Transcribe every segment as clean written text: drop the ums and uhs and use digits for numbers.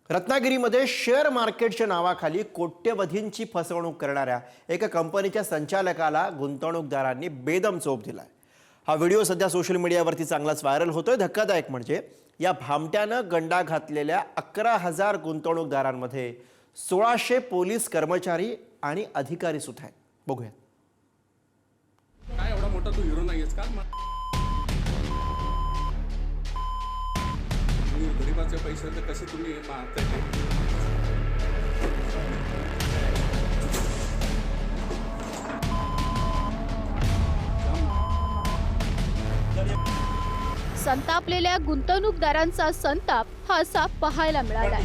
रत्नागिरीमध्ये शेअर मार्केटच्या नावाखाली कोट्यवधींची फसवणूक करणाऱ्या एका कंपनीच्या संचालकाला गुंतवणूकदारांनी बेदम चोप दिलाय। हा व्हिडिओ सध्या सोशल मीडियावरती चांगलाच व्हायरल होतोय। धक्कादायक म्हणजे या भामट्यानं गंडा घातलेल्या 11,000 गुंतवणूकदारांमध्ये 1600 पोलीस कर्मचारी आणि अधिकारी सुद्धा आहेत। बघूया। काय एवढा मोठा तू हिरो नाहीयेस का? गरीबाचे पैसे तर कसे तुम्ही मारताय ते? संतापलेल्या गुंतवणूकदारांचा संताप हा असा पाहायला मिळाला।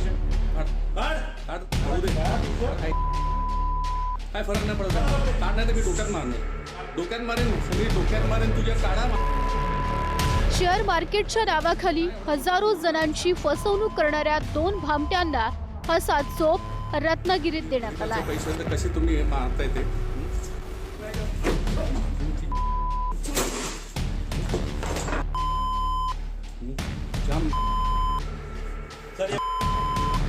काय फरक नाही पडत, काढ नाही तर मी डोक्यात मारेन, सगळी डोक्यात मारेन तुझ्या काढा। शेअर मार्केटच्या नावाखाली हजारो जणांची फसवणूक करणाऱ्या 2 भामट्यांना असा चोप रत्नागिरीत देण्यात आला। पैसे तर कसे तुम्ही मारताय ते?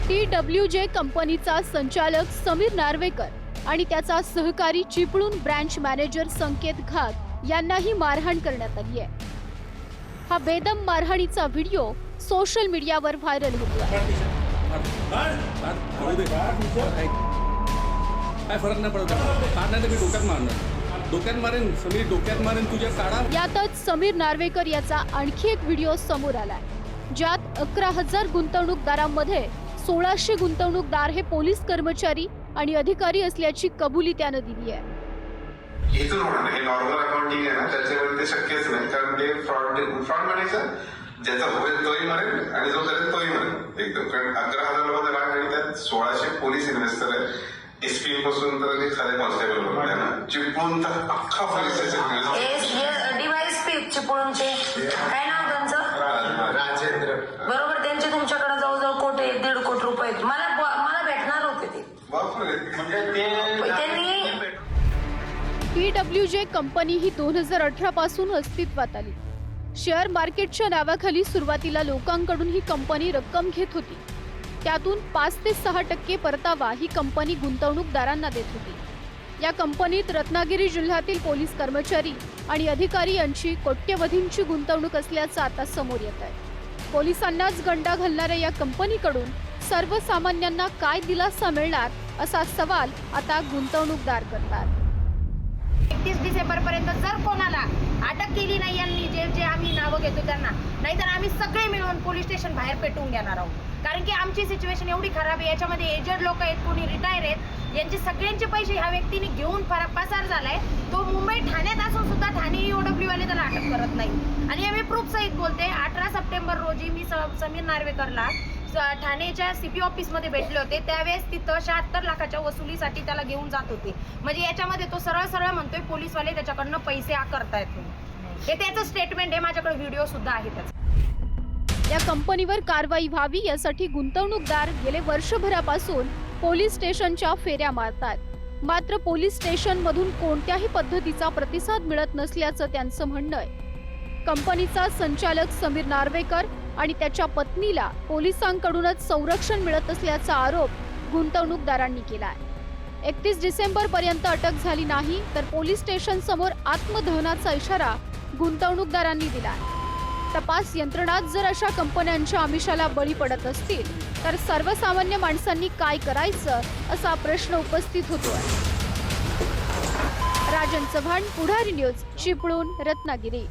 TWJ कंपनीचा संचालक समीर नार्वेकर आणि त्याचा सहकारी चिपळूण ब्रांच मॅनेजर संकेत घाग यांनाही मारहाण करण्यात आली आहे। हा बेदम मारहाणीचा व्हिडिओ सोशल मीडियावर व्हायरल होतोय। काय फरक नाही पडत, काढ नाही तर मी डोक्यात मारेन, सगळी डोक्यात मारेन तुझ्या काढा। यातच समीर नार्वेकर याचा आणखी एक व्हिडिओ समोर आलाय, ज्यात 11,000 गुंतवणूकदारांमध्ये 1600 गुंतवणूकदार हे पोलीस कर्मचारी आणि अधिकारी असल्याची कबुली त्यानं दिली आहे। इथून होणार हे नॉर्मल अकाउंटिंग आहे ना, त्याच्यावर ते शक्यच नाही, कारण ते फ्रॉड म्हणायचं, ज्याचा होईल तोही मरेल आणि जो करेल तोही मरेल एकदम। कारण 11,000 लोकांचा भाग आणि त्यात 1600 पोलीस इन्व्हेस्टर आहेत, एसपी पासून तर खाली कॉन्स्टेबल आहे ना, चिपळूण तर अख्खा पोलीस चिपळूणचे काय नाव त्यांचं? राजेंद्र। बरोबर, त्यांचे तुमच्याकडे जवळजवळ कोटी 1.5 कोटी रुपये मला भेटणार होते ते। बापरे, म्हणजे त्यांनी TWJ कंपनी ही 2018 पासून अस्तित्वात आली। शेअर मार्केटच्या नावाखाली सुरुवातीला लोकांकडून ही कंपनी रक्कम घेत होती, त्यातून 5 ते 6% परतावा ही कंपनी गुंतवणूकदारांना देत होती। या कंपनीत रत्नागिरी जिल्ह्यातील पोलीस कर्मचारी आणि अधिकारी यांची कोट्यवधींची गुंतवणूक असल्याचं आता समोर येत आहे। पोलिसांनाच गंडा घालणाऱ्या या कंपनीकडून सर्वसामान्यांना काय दिलासा मिळणार असा सवाल आता गुंतवणूकदार करतात। 31 डिसेंबर पर्यंत जर कोणाला अटक केली नाही यांनी, जे आम्ही नावं घेतो त्यांना, नाहीतर आम्ही सगळे मिळून पोलीस स्टेशन बाहेर पेटवून घेणार आहोत। कारण की आमची सिच्युएशन एवढी खराब आहे, याच्यामध्ये एजड लोक आहेत, कोणी रिटायर आहेत, यांचे सगळ्यांचे पैसे ह्या व्यक्तीने घेऊन पसार झालाय। तो मुंबई ठाण्यात असून सुद्धा ठाणे EOW वाले त्याला अटक करत नाही। आणि आम्ही प्रूफ सहित बोलते, 18 सप्टेंबर रोजी मी समीर नार्वेकरला ठाणेच्या CP ऑफिसमध्ये भेटले होते, त्यावेळेस तिथं 76 लाखाच्या वसुलीसाठी त्याला घेऊन जात होते। म्हणजे याच्यामध्ये तो सरळ म्हणतोय पोलीसवाले त्याच्याकडनं पैसे आकारतायत, हे त्याचं स्टेटमेंट आहे, माझ्याकडे व्हिडिओ सुद्धा आहे त्याचा। या कंपनीवर कारवाई व्हावी यासाठी गुंतवणूकदार गेले वर्षभरापासून पोलीस स्टेशनच्या फेऱ्या मारतात, मात्र पोलीस स्टेशन मधून कोणत्याही पद्धतीचा प्रतिसाद मिळत नसल्याचं त्यांचं म्हणणं आहे। कंपनीचा संचालक समीर नार्वेकर आणि त्याच्या पत्नीला पोलिसांकडूनच संरक्षण मिळत असल्याचा आरोप गुंतवणूकदारांनी केलाय। 31 डिसेंबर पर्यंत अटक झाली नाही तर पोलीस स्टेशन समोर आत्मदहनाचा इशारा गुंतवणूकदारांनी दिलाय। तपास यंत्रणात जर अशा कंपन्यांच्या आमिषाला बळी पडत असतील तर सर्वसामान्य माणसांनी काय करायचं असा प्रश्न उपस्थित होतोय। राजन चव्हाण, पुढारी न्यूज, चिपळूण, रत्नागिरी।